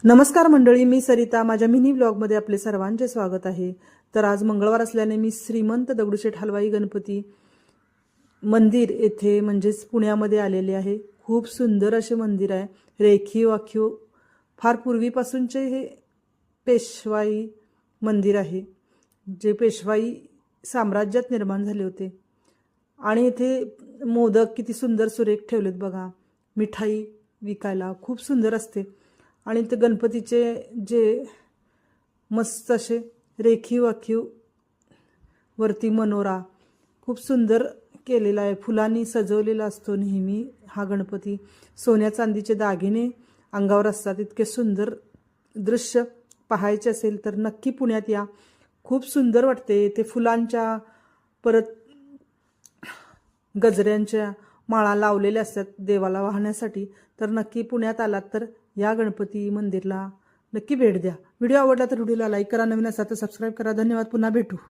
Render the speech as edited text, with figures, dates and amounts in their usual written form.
नमस्कार मंडळी, मी सरिता. माझ्या मिनी व्लॉगमध्ये आपले सर्वांचे स्वागत आहे. तर आज मंगळवार असल्याने मी श्रीमंत दगडूशेठ हलवाई गणपती मंदिर येथे म्हणजेच पुण्यामध्ये आलेले आहे. खूप सुंदर असे मंदिर आहे. रेखीव आखीव फार पूर्वीपासूनचे हे पेशवाई मंदिर आहे, जे पेशवाई साम्राज्यात निर्माण झाले होते. आणि इथे मोदक किती सुंदर सुरेख ठेवलेत बघा. मिठाई विकायला खूप सुंदर असते. आणि ते गणपतीचे जे मस्त असे रेखीव आखीव वरती मनोरा खूप सुंदर केलेला आहे. फुलांनी सजवलेला असतो नेहमी हा गणपती. सोन्या चांदीचे दागिने अंगावर असतात. इतके सुंदर दृश्य पाहायचे असेल तर नक्की पुण्यात या. खूप सुंदर वाटते. ते फुलांच्या परत गजऱ्यांच्या माळा लावलेल्या असतात देवाला वाहण्यासाठी. तर नक्की पुण्यात आलात तर या गणपती मंदिरला नक्की भेट द्या. व्हिडिओ आवडला तर व्हिडिओला लाईक करा. नवीन असाल तर सबस्क्राईब करा. धन्यवाद. पुन्हा भेटू.